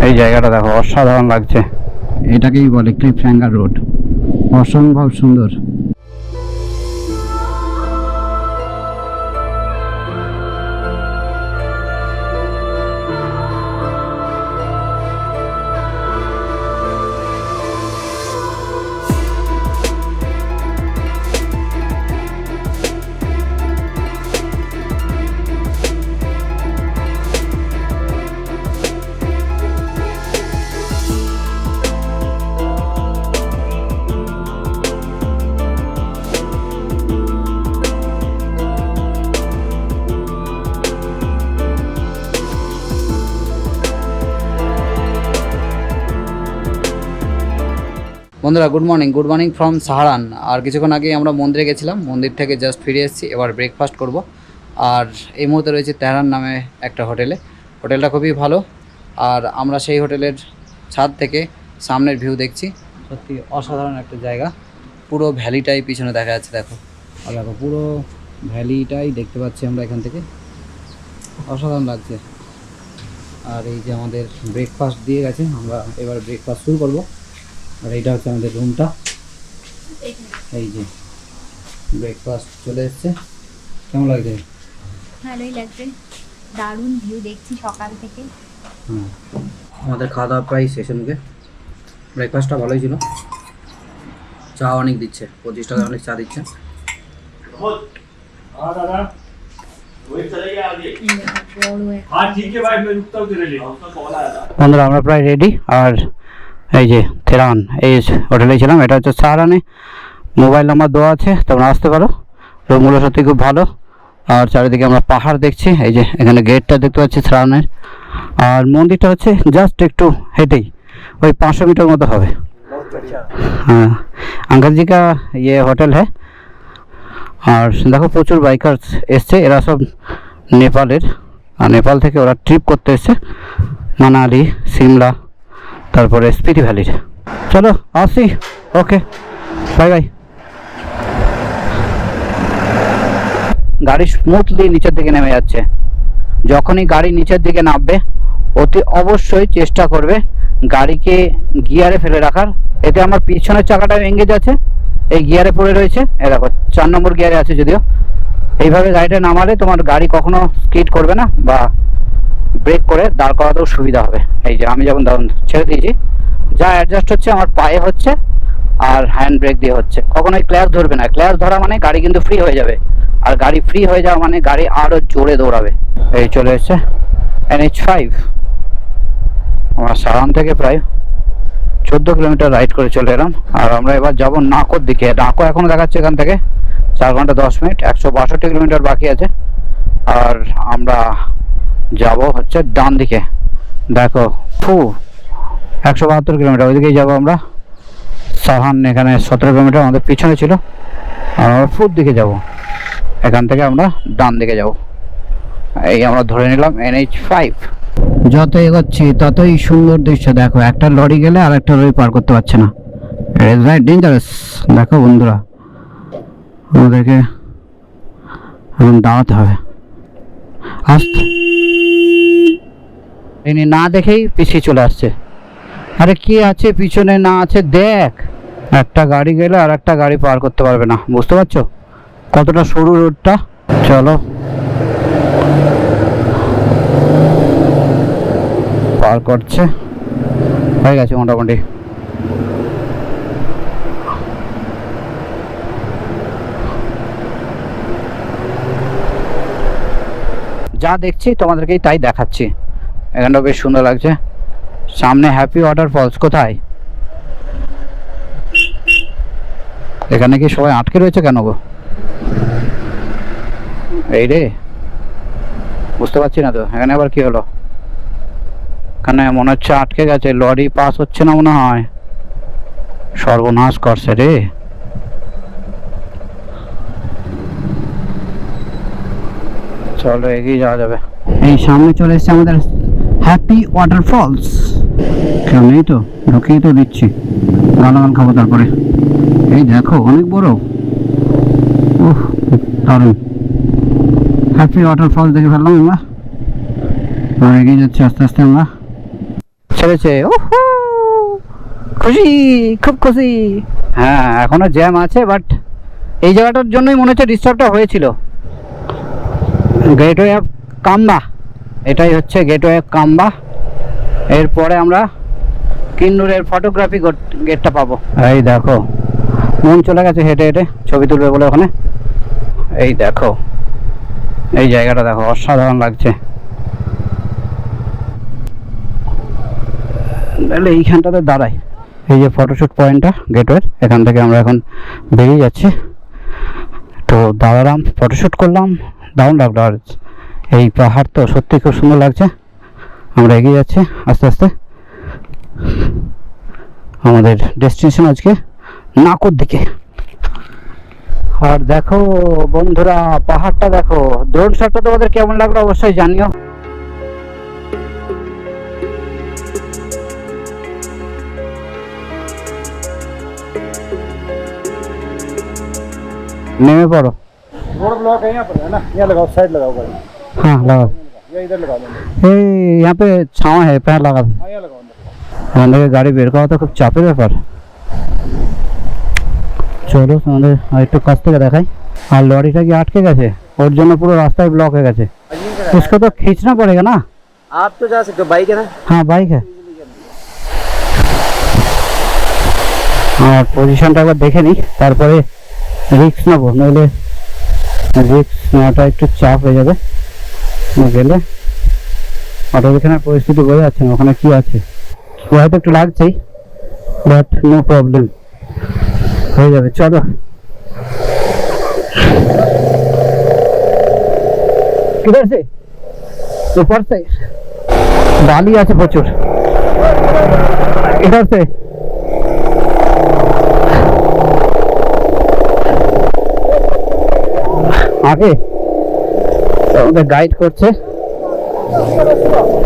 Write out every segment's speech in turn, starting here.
এই জায়গাটা দেখো, অসাধারণ লাগছে। এটাকেই বলে ক্লিফহ্যাঙ্গার রোড, অসম্ভব সুন্দর। বন্ধুরা গুড মর্নিং ফ্রম সাহারান। আর কিছুক্ষণ আগে আমরা মন্দিরে গেছিলাম, মন্দির থেকে জাস্ট ফিরে এসেছি। এবার ব্রেকফাস্ট করব। আর এই মুহূর্তে রয়েছে তেহরান নামে একটা হোটেলে। হোটেলটা খুবই ভালো। আর আমরা সেই হোটেলের ছাদ থেকে সামনের ভিউ দেখছি। সত্যি অসাধারণ একটা জায়গা। পুরো ভ্যালিটাই পিছনে দেখা যাচ্ছে, দেখো। আর দেখো পুরো ভ্যালিটাই দেখতে পাচ্ছি আমরা এখান থেকে, অসাধারণ লাগছে। আর এই যে আমাদের ব্রেকফাস্ট দিয়ে গেছে, আমরা এবার ব্রেকফাস্ট শুরু করবো। আর এইটা হচ্ছে আমাদের রুমটা। এই যে ব্রেকফাস্ট চলে এসছে। কেমন লাগছে? ভালোই লাগছে, দারুণ ভিউ দেখছি সকাল থেকে। হ্যাঁ, আমাদের খাওয়া দাওয়া প্রায় শেষের মুখে। ব্রেকফাস্টটা ভালোই ছিল। চা অনেক দিচ্ছে, 25 টাকা অনেক চা দিচ্ছে। বন্ধুরা আমরা প্রায় রেডি। আর এই যে তেহরান, এই হোটেলে ছিলাম। এটা হচ্ছে সাহারানে, মোবাইল নাম্বার দেওয়া আছে, তোমরা আসতে পারো। রুমগুলো সত্যি খুব ভালো। আর চারিদিকে আমরা পাহাড় দেখছি। এই যে এখানে গেটটা দেখতে পাচ্ছি সাহারানের। আর মন্দিরটা হচ্ছে জাস্ট একটু হেঁটেই ওই 500 মিটার মতো হবে। হ্যাঁ, अंकल जी का ये होटल है। আর দেখো প্রচুর বাইকার্স এসছে, এরা সব নেপালের। আর নেপাল থেকে ওরা ট্রিপ করতে এসছে মানালি, সিমলা, তারপরে স্পিতি ভ্যালির। চলো আসি, ওকে বাই বাই। গাড়ি স্মুথলি নিচের দিকে নেমে যাচ্ছে। যখনই গাড়ি নিচের দিকে নামবে অতি অবশ্যই চেষ্টা করবে গাড়িকে গিয়ারে ফেলে রাখার। এতে আমার পিছনের চাকাটা এঙ্গেজ আছে, এই গিয়ারে পড়ে রয়েছে। এ দেখো 4 নম্বর গিয়ারে আছে যদিও। এইভাবে গাড়িটা নামালে তোমার গাড়ি কখনো স্কিড করবে না বা ব্রেক করে দাঁড় করাতেও সুবিধা হবে। এই যে আমি যখন ছেড়ে দিয়েছি, যা অ্যাডজাস্ট হচ্ছে আমার পায়ে হচ্ছে আর হ্যান্ড ব্রেক দিয়ে হচ্ছে। কখনোই ক্ল্যাচ ধরবে না। ক্ল্যাচ ধরা মানে গাড়ি কিন্তু ফ্রি হয়ে যাবে, আর গাড়ি ফ্রি হয়ে যাওয়া মানে গাড়ি আরও জোরে দৌড়াবে। এই চলে এসছে NH5। আমরা সাহারান থেকে প্রায় 14 কিলোমিটার রাইড করে চলে এলাম। আর আমরা এবার যাব নাকোর দিকে। নাকো এখনো দেখাচ্ছে এখান থেকে 4 ঘন্টা 10 মিনিট, 162 কিলোমিটার বাকি আছে। আর আমরা যাব হচ্ছে ডান দিকে, দেখো 172 কিলোমিটার, ওইদিকেই যাবো আমরা। সাহান এখানে 17 কিলোমিটার আমাদের পিছনে ছিল। আর আমরা পূর্ব দিকে যাব, এখান থেকে আমরা ডান দিকে যাব। এই আমরা ধরে নিলাম NH5। যত এগোচ্ছি ততই সুন্দর দৃশ্য। দেখো একটা লরি গেলে আর একটা লরি পার করতে পারছে না। It is very dangerous. দেখো বন্ধুরা, আমাদেরকে এখন দাঁড়াতে হবে আস্তে। ইনি না দেখেই পিছিয়ে চলে আসছে। আরে কি আছে পিছনে, না আছে দেখ। একটা গাড়ি গেলে আর একটা গাড়ি পার করতে পারবে না, বুঝতে পারছো কতটা সরু রোডটা। চলো পার করছে, হয়ে গেছে মোটামুটি। যা দেখছি তোমাদেরকেই তাই দেখাচ্ছি। এখানটা বেশ সুন্দর লাগছে। সামনে হ্যাপি ওয়াটার ফলস। কোথায়? এখানে কি সবাই আটকে রয়েছে কেন গো? এই রে, বুঝতে পারছি না তো। এখানে আবার কি হলো? এখানে মনে হচ্ছে আটকে গেছে, লরি পাস হচ্ছে না মনে হয়। সর্বনাশ করছে রে। চলো এগিয়ে যাওয়া যাবে। এই সামনে চলে এসেছে আমাদের হ্যাপি ওয়াটার ফলস। কেউ নেই তো, ঢুকিয়ে তো দিচ্ছি, গালাগাল খাবো তারপরে। এই দেখো অনেক বড়, ওহ দারুণ। হ্যাপি ওয়াটার ফলস দেখে ফেললাম আমরা। এগিয়ে যাচ্ছি আস্তে আস্তে আমরা। ছেড়েছে, ওহো খুশি, খুব খুশি। হ্যাঁ এখনো জ্যাম আছে, বাট এই জায়গাটার জন্যই মনে হচ্ছে ডিস্টার্বটা হয়েছিল। গেটওয়ে অফ কাম্বা, এটাই হচ্ছে গেটওয়ে অফ কাম্বা। এরপরে আমরা কিন্নুরের ফটোগ্রাফি গেটটা পাবো। এই দেখো মন চলে গেছে হেঁটে হেঁটে ছবি তুলবে বলে ওখানে। এই দেখো এই জায়গাটা দেখো, অসাধারণ লাগছে। তাহলে এইখানটাতে দাঁড়াই, এই যে ফটোশ্যুট পয়েন্টটা গেটওয়ের, এখান থেকে আমরা এখন বেরিয়ে যাচ্ছি। তো দাঁড়ালাম, ফটোশ্যুট করলাম, দারুণ লাগলো। আর এই পাহাড় তো সত্যি খুব সুন্দর লাগছে। আমরা এগিয়ে যাচ্ছি আস্তে আস্তে। আমাদের ডেস্টিনেশন আজকে নাকোর দিকে। আর দেখো বন্ধুরা পাহাড়টা দেখো, ড্রোন শটটা তোমাদের কেমন লাগলো অবশ্যই জানিও। नेमे पड़ो। रोड ब्लॉक है यहाँ पर, है ना? यहाँ लगाओ, साइड लगाओ गाड़ी। हाँ लगाओ, या इधर लगा दो। ए यहाँ पे छाँव है, पैर लगा दो। हाँ यहाँ लगाओ, अंदर लगाओ। আমাদের গাড়ি বের করা তো খুব চাপের ব্যাপার। চলো তোমাদের আরেকটু কাছ থেকে দেখাই। আর লরিটা কি আটকে গেছে, ওর জন্য পুরো রাস্তায় ব্লক হয়ে গেছে। इसको तो खींचना पड़ेगा ना। आप तो जा सकते हो, बाइक है ना? हाँ बाइक है। আর পজিশনটা একবার দেখে নিই, তারপরে রিস্ক নেবো, নইলে রিস্ক নেওয়াটা একটু চাপ হয়ে যাবে। গেলে অটো এখানের পরিস্থিতি বোঝা যাচ্ছে না, ওখানে কি আছে। হয়তো একটু লাগছেই, বাট নো প্রবলেম, হয়ে যাবে। চলো किधर से ऊपर से बाली আছে প্রচুর, इधर से आगे আমাদের গাইড করছে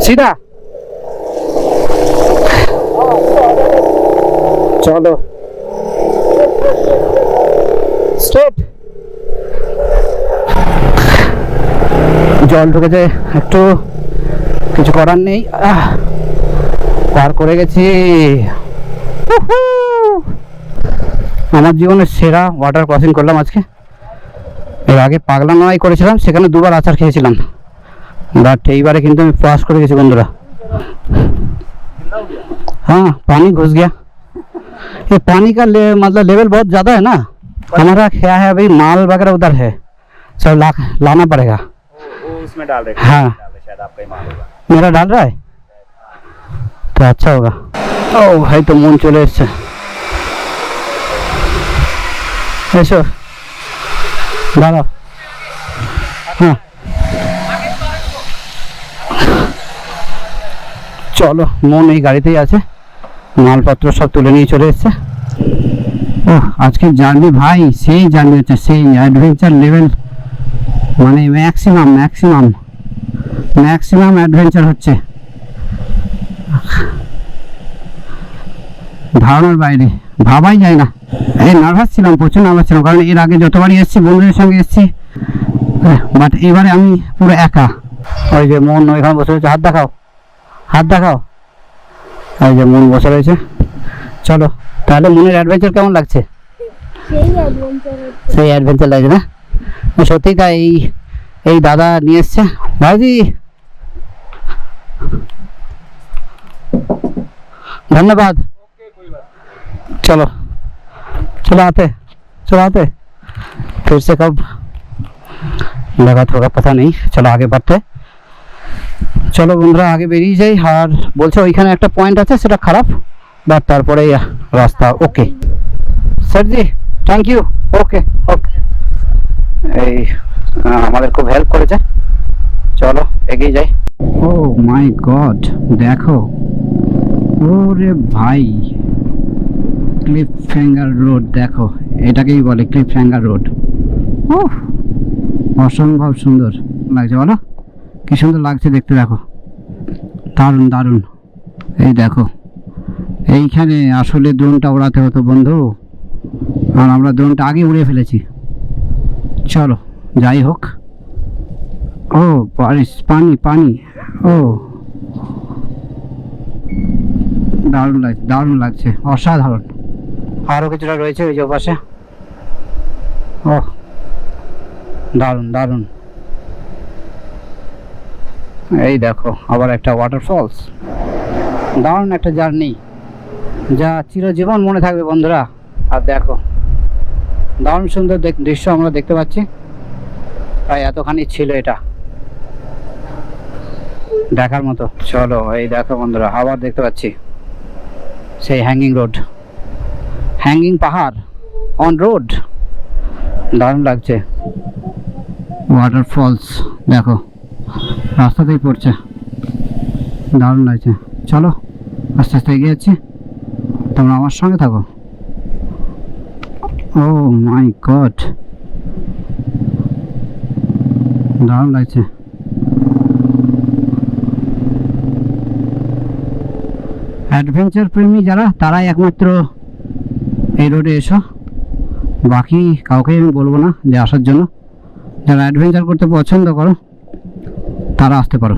সিধা। চলো স্ট্রেট। জল ঢুকেছে একটু, কিছু করার নেই। পার করে গেছি। আমার জীবনের সেরা ওয়াটার ক্রসিং করলাম আজকে। এর আগে পাগলা নয় করেছিলাম, সেখানে দুবার আচার খেয়েছিলাম, বাট এইবারে কিন্তু আমি পাস করে গেছি বন্ধুরা। हाँ पानी घुस गया। ये पानी का मतलब लेवल बहुत ज़्यादा है ना। हमारा क्या है अभी माल वगैरह उधर है, सब लाना पड़ेगा। वो उसमें डाल रहे हैं। हाँ शायद आपका ही माल होगा। मेरा डाल रहा है तो अच्छा होगा। ओ भाई तो मन चले এসছে। এসো দাঁড়াও। হ্যাঁ চলো, মন এই গাড়িতেই আছে, মালপত্র সব তুলে নিয়ে চলে এসছে। ও আজকে জার্নি ভাই সেই জার্নি হচ্ছে, সেই অ্যাডভেঞ্চার লেভেল, মানে ম্যাক্সিমাম ম্যাক্সিমাম ম্যাক্সিমাম অ্যাডভেঞ্চার হচ্ছে, ধারণার বাইরে, ভাবাই যায় না। এই নার্ভাস ছিলাম, প্রচুর নার্ভাস ছিলাম, কারণ এর আগে যতবারই এসেছি বন্ধুদের সঙ্গে এসেছি, বাট এবারে আমি পুরো একা। ওই যে মন ওইখানে বসে রয়েছে, হাত দেখাও, হাত দেখাও। ওই যে মন বসে রয়েছে। চলো তাহলে মনের অ্যাডভেঞ্চার কেমন লাগছে? সেই অ্যাডভেঞ্চার লাগছে না? সত্যি তাই। এই দাদা নিয়ে এসছে ভাইজি, धन्यवाद। चलो चलो आते, चलो आते, फिर से कब लगा होगा पता नहीं। चलो आगे बढ़ते। চলো বন্ধুরা আগে বেরিয়ে যাই। আর বলছে ওইখানে একটা পয়েন্ট আছে, সেটা খারাপ, বাট তারপরে রাস্তা okay. Sir ji thank you. Okay okay, এই আমাদের খুব হেল্প করেছে। চলো এগিয়ে যাই। ও মাই গড দেখো, ওরে ভাই ক্লিফ হ্যাঙ্গার রোড দেখো, এটাকেই বলে ক্লিফ হ্যাঙ্গার রোড। ও অসম্ভব সুন্দর লাগছে, বলো কি সুন্দর লাগছে দেখতে, দেখো দারুণ দারুণ। এই দেখো এইখানে আসলে ড্রোনটা ওড়াতে হতো বন্ধু, আর আমরা ড্রোনটা আগে উড়ে ফেলেছি। চলো যাই হোক। ও পানি পানি, ও দারুণ লাগছে, অসাধারণ। আরো কিছুটা রয়েছে ওই যে পাশে। ও দারুণ। এই দেখো আবার একটা ওয়াটারফলস। দারুণ একটা জার্নি, যা চিরজীবন মনে থাকবে বন্ধুরা। আর দেখো দারুণ সুন্দর দৃশ্য আমরা দেখতে পাচ্ছি। প্রায় এতখানি ছিল এটা দেখার মতো। চলো এই দেখো বন্ধুরা, আবার দেখতে পাচ্ছি সেই হ্যাঙ্গিং পাহাড় অন রোড। দারুণ লাগছে। ওয়াটারফলস দেখো রাস্তাতেই পড়ছে, দারুণ লাগছে। চলো আস্তে আস্তে এগিয়ে যাচ্ছি, তোমরা আমার সঙ্গে থাকো। ও মাই গড, দারুণ লাগছে। অ্যাডভেঞ্চার প্রেমী যারা, তারাই একমাত্র এই রোডে এসো, বাকি কাউকে আমি বলবো না যে আসার জন্য। যারা एडवेंचर करते पसंद करो तारा आसते पारो।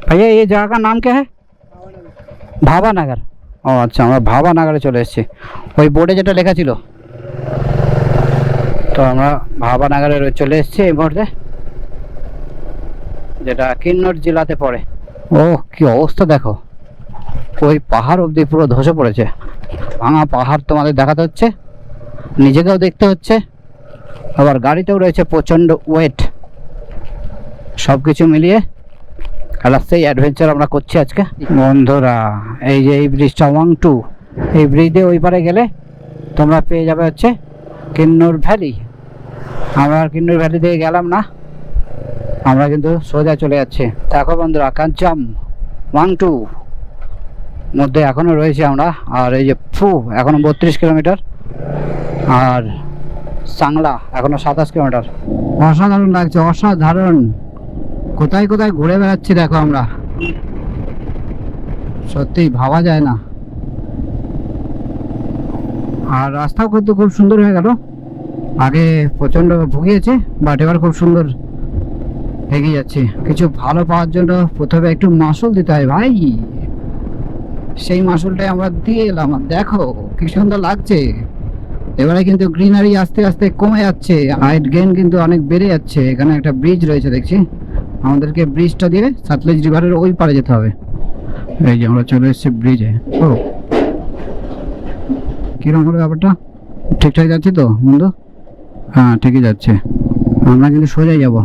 भैया ये जगह का नाम क्या है? भावानगर। ও আচ্ছা, আমরা ভাবানগরে চলে এসেছি। ওই বোর্ডে যেটা লেখা ছিল, তো আমরা ভাবানগরে চলে এসেছি এই মুহূর্তে, যেটা কিন্নর জেলাতে পড়ে। ও কি অবস্থা দেখো, ওই পাহাড় অবধি পুরো ধসে পড়েছে। ভাঙা পাহাড় তোমাদের দেখাতে হচ্ছে, নিজেকেও দেখতে হচ্ছে, আবার গাড়িতেও রয়েছে প্রচণ্ড ওয়েট। সব কিছু মিলিয়ে সেই অ্যাডভেঞ্চার আমরা করছি আজকে বন্ধুরা। এই যে এই ব্রিজটা ওয়াংটু, এই ব্রিজে ওই পারে গেলে তোমরা পেয়ে যাবে হচ্ছে কিন্নর ভ্যালি। আমরা আর কিন্নর ভ্যালি থেকে গেলাম না, আমরা কিন্তু সোজা চলে যাচ্ছি। দেখো বন্ধুরা, কাঞ্চাম ওয়াংটু মধ্যে এখনও রয়েছে আমরা। আর এই যে ফু এখনও 32 কিলোমিটার, আর সাংলা এখনও 27 কিলোমিটার। অসাধারণ লাগছে, অসাধারণ। কোথায় কোথায় ঘুরে বেড়াচ্ছি দেখো আমরা, সত্যি ভাবা যায় না। আর রাস্তাও কিন্তু খুব সুন্দর হয়ে গেল, আগে প্রচণ্ড ভুগিয়েছে, বাট এবার খুব সুন্দর এগিয়ে যাচ্ছে। কিছু ভালো পাওয়ার জন্য প্রথমে একটু মাসুল দিতে হয় ভাই, সেই মাসুলটাই আমরা দিয়ে এলাম। দেখো কি সুন্দর লাগছে। এবারে কিন্তু গ্রিনারি আস্তে আস্তে কমে যাচ্ছে, হাইট গেইন কিন্তু অনেক বেড়ে যাচ্ছে। এখানে একটা ব্রিজ রয়েছে দেখছি, আমাদেরকে ব্রিজটা দিয়ে সাতলেজ রিভারের ওই পারে যেতে হবে। এই যে আমরা চলে এসেছি ব্রিজে। ও কিরকম হলো ব্যাপারটা, ঠিকঠাক যাচ্ছে তো বন্ধু? হ্যাঁ ঠিকই যাচ্ছে। আমরা কিন্তু সোজাই যাব,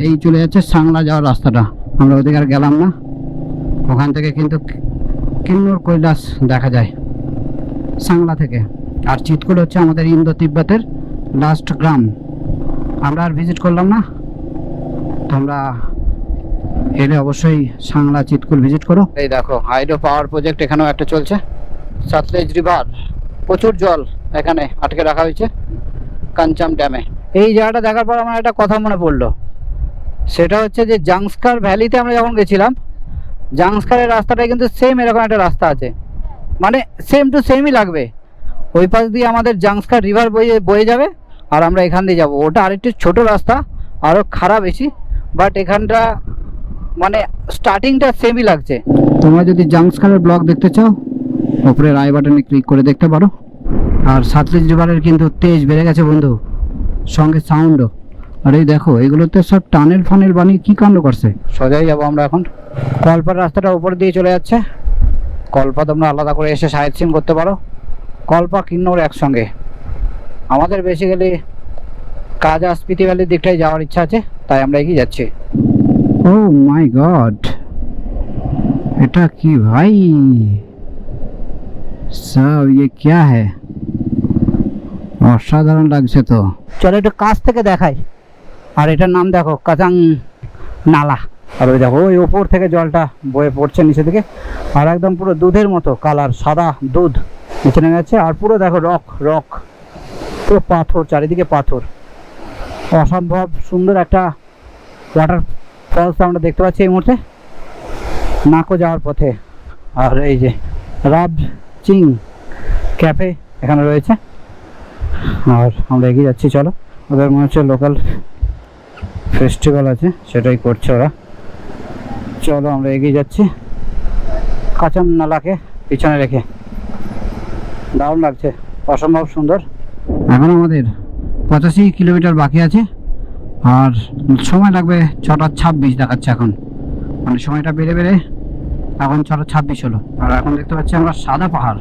এই চলে যাচ্ছে সাংলা যাওয়ার রাস্তাটা। আমরা ওদিকে আর গেলাম না, ওখান থেকে কিন্তু কিন্নর কৈলাস দেখা যায় সাংলা থেকে। আর চিতকুল হচ্ছে আমাদের ইন্দো তিব্বতের লাস্ট গ্রাম। আমরা আর ভিজিট করলাম না, তোমরা এলে অবশ্যই সাংলা চিতকুল ভিজিট করো। এই দেখো হাইড্রো পাওয়ার প্রজেক্ট এখানেও একটা চলছে, সাতলেজ রিভার, প্রচুর জল এখানে আটকে রাখা হয়েছে কাঞ্চাম ড্যামে। এই জায়গাটা দেখার পর আমার একটা কথা মনে পড়লো, সেটা হচ্ছে যে জাংস্কার ভ্যালিতে আমরা যখন গেছিলাম, জাংস্কারের রাস্তাটা কিন্তু সেম এরকম একটা রাস্তা আছে, মানে সেম টু সেমই লাগবে। ওই পাশ দিয়ে আমাদের জাংস্কার রিভার বয়ে যাবে, আর আমরা এখান দিয়ে যাবো। ওটা আরেকটু ছোট রাস্তা, আরও খারাপ বেশি, বাট এখানটা মানে স্টার্টিংটা সেমই লাগছে। তোমরা যদি জাংস্কারের ব্লগ দেখতে চাও, উপরে আই বাটনে ক্লিক করে দেখতে পারো। আর সাতলেজ রিভারের কিন্তু তেজ বেড়ে গেছে বন্ধু, সঙ্গে সাউন্ডও। আর এই দেখো এগুলোতে সব টানেল ফানেল বানিয়ে কী কাণ্ড করছে। সোজাই যাবো আমরা এখন। কলপার রাস্তাটা উপর দিয়ে চলে যাচ্ছে। কল্পা তোমরা আলাদা করে এসে সাইড সিন করতে পারো, কল্পা কিন্নর একসঙ্গে। আমাদের বেসিক্যালি কাজা স্পিতি ভ্যালির দিকটাই যাওয়ার ইচ্ছা আছে, তাই আমরা এগিয়ে যাচ্ছি। ও মাই গড, এটা কি ভাই সব ये क्या है, অসাধারণ লাগছে তো। চলো একটু কাছ থেকে দেখাই। আর এটার নাম দেখো কাজাং নালা। আর ওই দেখো ওই ওপর থেকে জলটা বয়ে পড়ছে নিচে থেকে, আর একদম পুরো দুধের মতো কালার, সাদা দুধ নিচে নেমে যাচ্ছে। আর পুরো দেখো রক পুরো পাথর, চারিদিকে পাথর। অসম্ভব সুন্দর একটা ওয়াটার ফলস আমরা দেখতে পাচ্ছি এই মুহূর্তে নাকো যাওয়ার পথে। আর এই যে রাব চিং ক্যাফে এখানে রয়েছে, আর আমরা এগিয়ে যাচ্ছি। চলো, ওদের মনে হচ্ছে লোকাল ফেস্টিভ্যাল আছে, সেটাই করছে ওরা। চলো আমরা এগিয়ে যাচ্ছি। কাঁচন নালাকে পিছনে রেখে দারুণ লাগছে, অসম্ভব সুন্দর। এখন আমাদের 85 কিলোমিটার বাকি আছে আর সময় লাগবে 6:26 দেখাচ্ছে এখন, মানে সময়টা বেড়ে বেড়ে এখন 6:26 হলো। আর এখন দেখতে পাচ্ছি আমরা সাদা পাহাড়।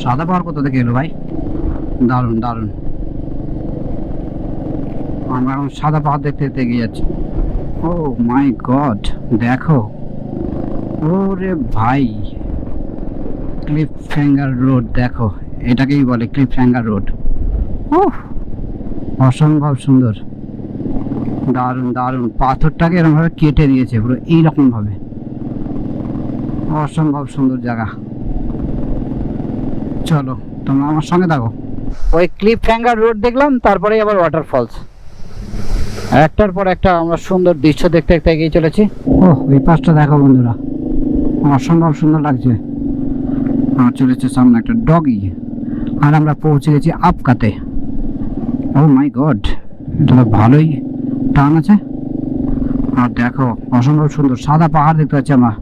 সাদা পাহাড় কোথা থেকে এলো ভাই? দারুণ দারুণ। আমরা এখন সাদা পাহাড় দেখতে দেখতে এগিয়ে যাচ্ছি। ও মাই গড, দেখো ওরে ভাই, ক্লিফ হ্যাঙ্গার রোড, দেখো এটাকেই বলে ক্লিফ হ্যাঙ্গার রোড। অসম্ভব সুন্দর, দারুণ দারুণ। পাথরটাকে এরকম ভাবে কেটে দিয়েছে পুরো এইরকম ভাবে, অসম্ভব সুন্দর জায়গা। চলো তোমরা আমার সঙ্গে থাকো। ওই ক্লিফ হ্যাঙ্গার রোড দেখলাম, তারপরে আবার ওয়াটারফলস, একটার পর একটা আমরা সুন্দর দৃশ্য দেখতে দেখতে এগিয়ে চলেছি। ওই পাশটা দেখো বন্ধুরা, অসম্ভব সুন্দর লাগছে। আমার চলেছে সামনে একটা ডগি, আর আমরা পৌঁছে গেছি আপকাতে। ও মাই গড, এটা তো ভালোই টান আছে। আর দেখো অসম্ভব সুন্দর সাদা পাহাড় দেখতে পাচ্ছি আমরা,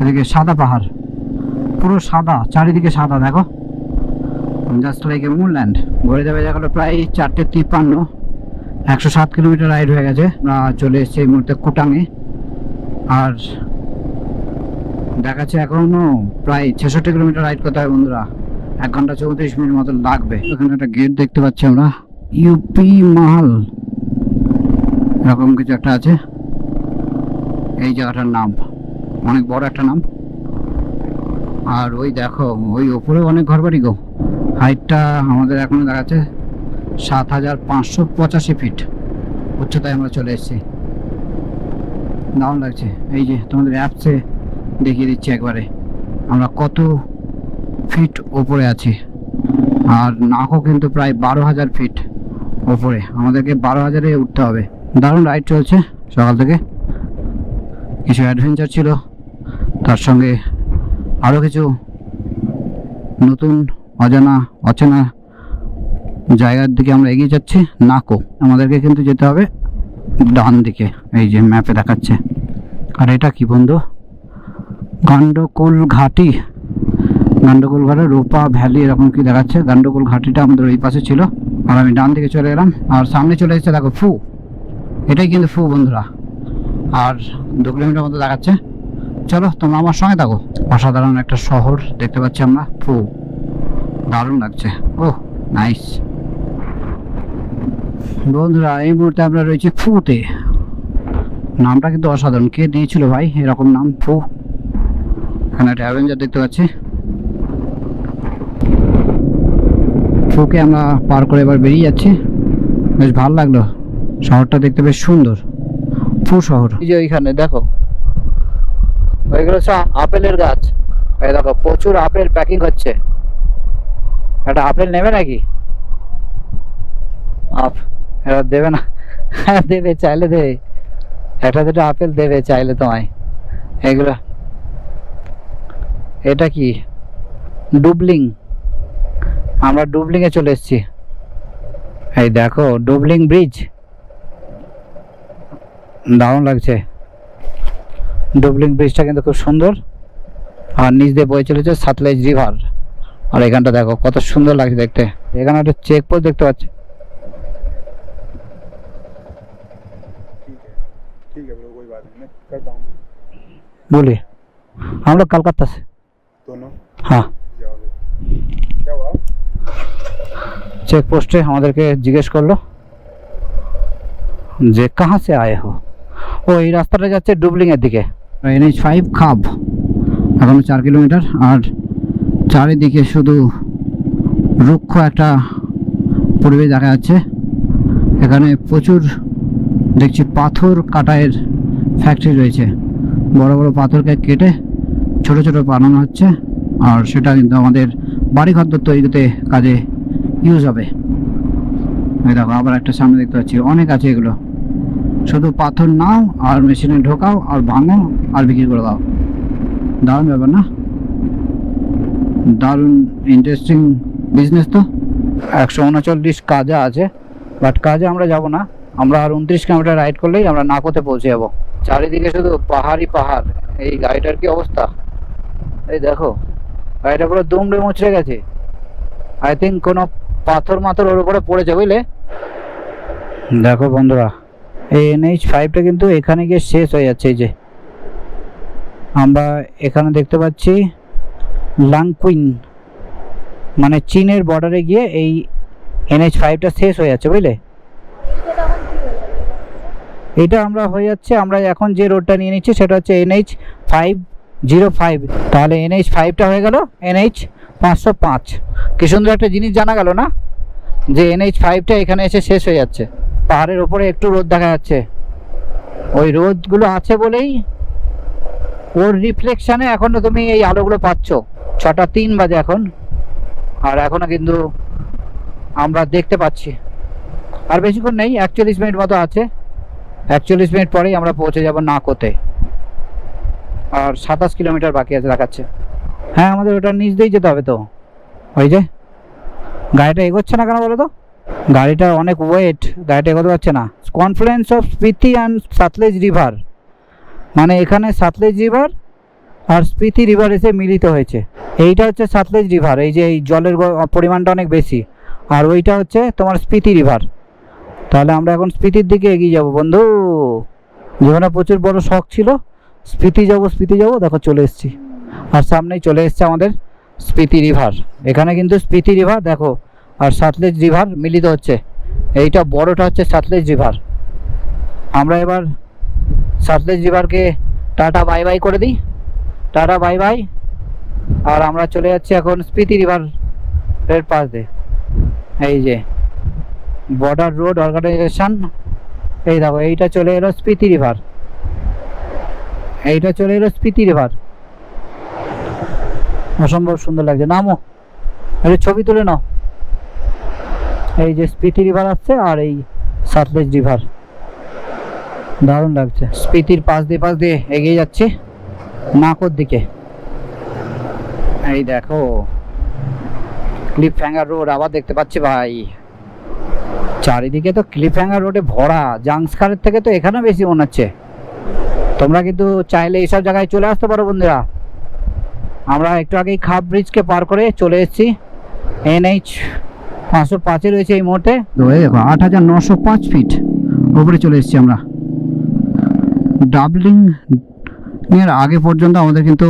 এদিকে সাদা পাহাড়, পুরো সাদা, চারিদিকে সাদা। দেখো জাস্ট লাইক এ মুনল্যান্ড। ঘুরে যাবে দেখো প্রায় 4:53, 107 কিলোমিটার রাইড হয়ে গেছে। আমরা চলে এসেছি এই মুহূর্তে কুটাঙে, আর দেখাচ্ছে এখনো প্রায় 66 কিলোমিটার রাইড করতে হয় বন্ধুরা, 1 ঘন্টা 34 মিনিট মতো লাগবে। এখানে একটা গেট দেখতে পাচ্ছি আমরা, ইউপি মাহাল এরকম কিছু একটা আছে এই জায়গাটার নাম, অনেক বড় একটা নাম। আর ওই দেখো ওই ওপরে অনেক ঘরবাড়ি গো। হাইটটা আমাদের এখনো দেখাচ্ছে 7585 ফিট উচ্চতায় আমরা চলে এসেছি। দারুণ লাগছে। এই যে তোমাদের অ্যাপসে দেখিয়ে দিচ্ছি একবারে আমরা কত ফিট ওপরে আছি, আর নাকও কিন্তু প্রায় 12,000 ফিট ওপরে, আমাদেরকে 12,000-এ উঠতে হবে। দারুণ রাইড চলছে সকাল থেকে, কিছু অ্যাডভেঞ্চার ছিল, তার সঙ্গে আরও কিছু নতুন অজানা অচেনা জায়গার দিকে আমরা এগিয়ে যাচ্ছি। নাকো আমাদেরকে কিন্তু যেতে হবে ডান দিকে, এই যে ম্যাপে দেখাচ্ছে। আর এটা কি বন্ধু? গান্ডকুল ঘাটি, গান্ডকুল ঘাটে রূপা ভ্যালি এরকম কি দেখাচ্ছে। গান্ডকুল ঘাটিটা আমাদের ওই পাশে ছিল, আর আমি ডান দিকে চলে এলাম। আর সামনে চলে এসেছে দেখো ফু, এটাই কিন্তু ফু বন্ধুরা। আর 2 কিলোমিটার মতো দেখাচ্ছে। চলো তোমরা আমার সঙ্গে থাকো। অসাধারণ একটা শহর দেখতে পাচ্ছি আমরা, ফু, দারুণ লাগছে। ও নাইস বন্ধুরা, এই মুহূর্তে আমরা রয়েছি ফুতে। নামটা কিন্তু অসাধারণ, কে দিয়েছিল ভাই এরকম নাম ফু? এখানে একটা অ্যাভেঞ্জার দেখতে পাচ্ছি। ফুকে আমরা পার করে এবার বেরিয়ে যাচ্ছি। বেশ ভালো লাগলো, শহরটা দেখতে বেশ সুন্দর, ফু শহর। এই যে ওইখানে দেখো ওইগুলো সব আপেলের গাছ, এই দেখো প্রচুর আপেল প্যাকিং হচ্ছে। একটা আপেল নেবে নাকি? এরা দেবে না? দেবে, চাইলে দেবে, একটা দুটো আপেল দেবে চাইলে তোমায়। এগুলো এটা কি? ডুবলিং, আমরা ডুবলিং এ চলে এসেছি। এই দেখো ডুবলিং ব্রিজ, দারুণ লাগছে। ডুবলিং ব্রিজটা কিন্তু খুব সুন্দর, আর নিচ দিয়ে বয়ে চলেছে সাতলেজ রিভার। আর এখানটা দেখো কত সুন্দর লাগছে দেখতে। এখানে একটা চেকপোস্ট দেখতে পাচ্ছি। ठीक है ब्रो, कोई बात नहीं, मैं करता हूँ। बोलिए। हम लोग कलकत्ता से। दोनों? हाँ। जाओगे? क्या हुआ? চেক পোস্টে আমাদেরকে জিজ্ঞেস করলো যে কাহা সে আয়ে হো। ও এই রাস্তাটা যাচ্ছে ডুবলিং এর দিকে। NH5 খাব, এখনো 4 কিলোমিটার। আর চারিদিকে শুধু রুক্ষ একটা পরিবেশ দেখা যাচ্ছে। এখানে প্রচুর দেখছি পাথর কাটাইয়ের ফ্যাক্টরি রয়েছে, বড় বড় পাথরকে কেটে ছোট ছোট বানানো হচ্ছে, আর সেটা কিন্তু আমাদের বাড়িঘর তৈরিতে কাজে ইউজ হবে। এই দেখো আবার একটা সামনে দেখতে পাচ্ছি, অনেক আছে এগুলো। শুধু পাথর নাও আর মেশিনে ঢোকাও আর ভাঙো আর বিক্রি করে দাও। দারুণ ব্যাপার না? দারুণ ইন্টারেস্টিং বিজনেস তো। 139 কাজা আছে, বাট কাজে আমরা যাব না। আমরা আর 29 কিলোমিটার রাইড করলেই আমরা নাকোতে পৌঁছে যাবো। চারিদিকে শুধু পাহাড়ই পাহাড়, এই গাড়িটার কি অবস্থা, এই দেখো গাড়িটা পুরো দুমড়ে মুচড়ে গেছে। আই থিঙ্ক কোনো পাথর মাথর ওর উপরে পড়েছে বুঝলে। দেখো বন্ধুরা, এই NH5টা কিন্তু এখানে গিয়ে শেষ হয়ে যাচ্ছে। এই যে আমরা এখানে দেখতে পাচ্ছি লাংকুইন, মানে চীনের বর্ডারে গিয়ে এই NH5টা শেষ হয়ে যাচ্ছে বুঝলে। এটা আমরা হয়ে যাচ্ছে, আমরা এখন যে রোডটা নিয়ে নিচ্ছি সেটা হচ্ছে NH505। তাহলে NH5টা হয়ে গেল NH505। কি সুন্দর একটা জিনিস জানা গেল না, যে NH5টা এখানে এসে শেষ হয়ে যাচ্ছে। পাহাড়ের ওপরে একটু রোদ দেখা যাচ্ছে, ওই রোদগুলো আছে বলেই ওর রিফ্লেকশনে এখনো তুমি এই আলোগুলো পাচ্ছ। 6টা 3 বাজে এখন, আর এখনো কিন্তু আমরা দেখতে পাচ্ছি। আর বেশিক্ষণ নেই, 41 মিনিট মতো আছে। 41 মিনিট পরেই আমরা পৌঁছে যাব নাকোতে। আর 27 কিলোমিটার বাকি আছে দেখাচ্ছে। হ্যাঁ, আমাদের ওটার নিচ দিয়েই যেতে হবে তো। ওই যে গাড়িটা এগোচ্ছে না কেন বলো তো, গাড়িটা অনেক ওয়েট, গাড়িটা এগোতে পারছে না। Confluence of Spiti and Sutlej river, মানে এখানে সাতলেজ রিভার আর স্পিতি রিভার এসে মিলিত হয়েছে। এইটা হচ্ছে সাতলেজ রিভার, এই যে এই জলের পরিমাণটা অনেক বেশি, আর ওইটা হচ্ছে তোমার স্পিতি রিভার। তাহলে আমরা এখন স্পিতির দিকে এগিয়ে যাব বন্ধু। জীবনে প্রচুর বড় শখ ছিল স্পিতি যাবো স্পিতি যাবো, দেখো চলে এসেছি। আর সামনেই চলে এসছে আমাদের স্পিতি রিভার। এখানে কিন্তু স্পিতি রিভার দেখো আর সাতলেজ রিভার মিলিত হচ্ছে। এইটা বড়টা হচ্ছে সাতলেজ রিভার। আমরা এবার সাতলেজ রিভারকে টাটা বাই বাই করে দিই, টাটা বাই বাই। আর আমরা চলে যাচ্ছি এখন স্পিতি রিভারের পাশ দিয়ে। এই যে বর্ডার রোড অর্গানাইজেশন, এই দেখো এইটা চলে এলো স্পিতি রিভার, এইটা চলে এলো স্পিতি রিভার। অসম্ভব সুন্দর লাগছে, নামো একটা ছবি তুলে নাও। এই যে স্পিতি রিভার আসছে আর এই সাতলেজ রিভার, দারুণ লাগছে। স্পিতির পাশ দিয়ে এগিয়ে যাচ্ছি নাকোর দিকে। এই দেখো ক্লিফ হ্যাঙ্গার রোড আবার দেখতে পাচ্ছি ভাই। চারিদিকে তো ক্লিফ হ্যাঙ্গার রোডে ভরা, জাংস্কারের থেকে তো এখানে বেশি মনে হচ্ছে। তোমরা কিন্তু চাইলে এইসব জায়গায় চলে আসতে পারো বন্ধুরা। আমরা একটু আগেই খাপ ব্রিজকে পার করে চলে এসেছি। NH505 রয়েছে এই মুহূর্তে। দেখো 8905 ফিট উপরে চলে এসেছি আমরা। ডাবলিং এর আগে পর্যন্ত আমাদের কিন্তু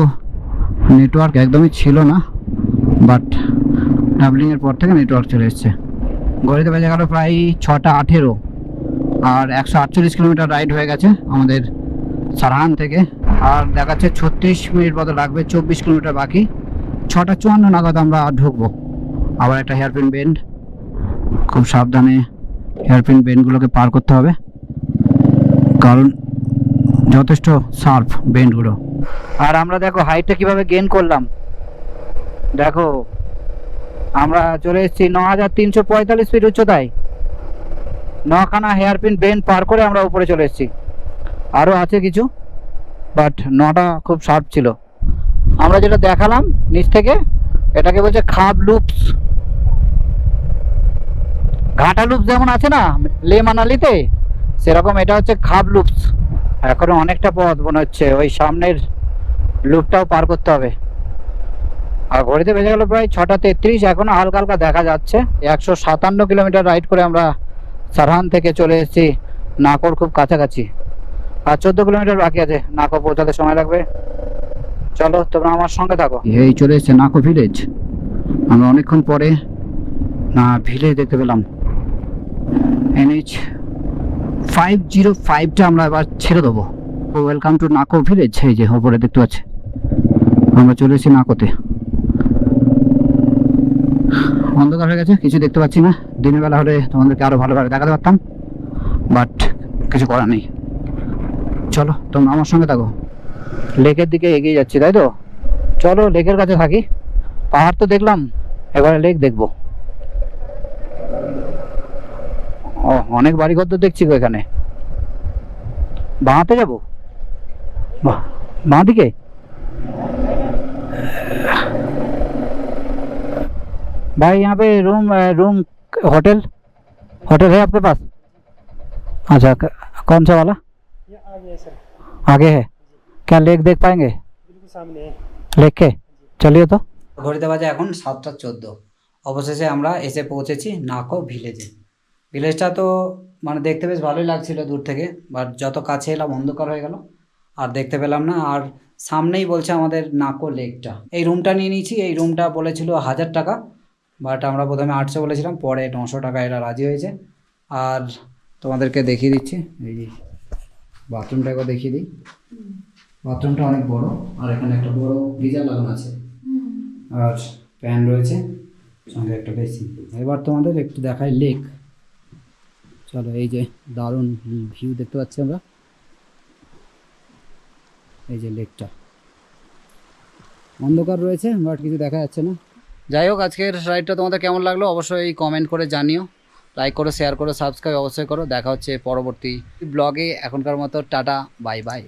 নেটওয়ার্ক একদমই ছিল না, বাট ডাবলিং এর পর থেকে নেটওয়ার্ক চলে এসছে। ঘড়িতে বেজে গেল প্রায় 6টা 18, আর 148 কিলোমিটার রাইড হয়ে গেছে আমাদের সারহান থেকে। আর দেখাচ্ছে 36 মিনিট মতো লাগবে, 24 কিলোমিটার বাকি। 6টা 54 নাগাদ আমরা ঢুকবো। আবার একটা হেয়ারপিন বেন্ড, খুব সাবধানে হেয়ারপিন বেন্ডগুলোকে পার করতে হবে, কারণ যথেষ্ট শার্প বেন্ডগুলো। আর আমরা দেখো হাইটটা কিভাবে গেইন করলাম। দেখো আমরা চলে এসেছি 9345 ফিট উচ্চতায়। 9খানা হেয়ারপিন বেন্ড পার করে আমরা উপরে চলে এসেছি। আরও আছে কিছু, বাট 9টা খুব শার্প ছিল। আমরা যেটা দেখালাম নিচ থেকে, এটাকে বলছে খাব লুপস। ঘাটা লুপস যেমন আছে না লে মানালিতে, সেরকম এটা হচ্ছে খাব লুপস। এখনো অনেকটা পথ মনে হচ্ছে, ওই সামনের লুপটাও পার করতে হবে। আর ঘড়িতে বেজে গেল প্রায় 6টা 33, এখনো হালকা হালকা দেখা যাচ্ছে। 157 কিলোমিটার রাইড করে আমরা সারহান থেকে চলে এসেছি নাকোর খুব কাছাকাছি। আর 14 কিলোমিটার বাকি আছে, নাকো পৌঁছাতে সময় লাগবে। চলো তোমরা আমার সঙ্গে থাকো। এই চলে এসেছে নাকো ভিলেজ। আমরা অনেকক্ষণ পরে না ভিলেজ দেখতে পেলাম। NH505টা আমরা এবার ছেড়ে দেবো। Welcome to Nako village. এই যে ওপরে দেখতে পাচ্ছি আমরা চলে এসেছি নাকোতে। অন্ধকার হয়ে গেছে, কিছু দেখতে পাচ্ছি না। দিনের বেলা হলে তোমাদেরকে আরো ভালোভাবে দেখাতে পারতাম, বাট কিছু করার নেই। চলো তোমরা আমার সঙ্গে থাকো। লেকের দিকে এগিয়ে যাচ্ছি, তাই তো? চলো লেকের কাছে থাকি। পাহাড় তো দেখলাম, এবারে লেক দেখবো। ও অনেক বাড়িঘর তো দেখছি গো এখানে। বাঁতে যাবো, বাঁ দিকে। भाई यहाँ पे रूम होटल है आपके पास? अच्छा कौन सा वाला? ये आगे है सर। आगे है। क्या लेक देख पाएंगे? बिल्कुल सामने है। लेक के चलिए তো। ঘড়িতে বাজে এখন 7:14। অবশেষে আমরা এসে পৌঁছেছি নাকো ভিলেজে। ভিলেজটা তো মানে দেখতে বেশ ভালোই লাগছিল দূর থেকে, বাট যত কাছে এলাম অন্ধকার হয়ে গেল আর দেখতে পেলাম না। আর সামনেই বলছে আমাদের নাকো লেকটা। এই রুমটা নিয়ে নিয়েছি। এই রুমটা বলেছিল 1000 টাকা, বাট আমরা প্রথমে 800 বলেছিলাম, পরে 900 টাকা এরা রাজি হয়েছে। আর তোমাদেরকে দেখিয়ে দিচ্ছি, এই যে বাথরুমটা একবার দেখিয়ে দিই। বাথরুমটা অনেক বড়, আর এখানে একটা বড় গিজার লাগানো আছে, আর ফ্যান রয়েছে, সঙ্গে একটা বেসিন। এবার তোমাদের একটু দেখাই লেক। চলো, এই যে দারুণ ভিউ দেখতে পাচ্ছি আমরা, এই যে লেকটা। অন্ধকার রয়েছে বাট কিছু দেখা যাচ্ছে না। যাই হোক, আজকের রাইডটা তোমাদের কেমন লাগলো অবশ্যই কমেন্ট করে জানিও। লাইক করো, শেয়ার করো, সাবস্ক্রাইব অবশ্যই করো। দেখা হচ্ছে পরবর্তী ব্লগে। এখনকার মতো টাটা, বাই বাই।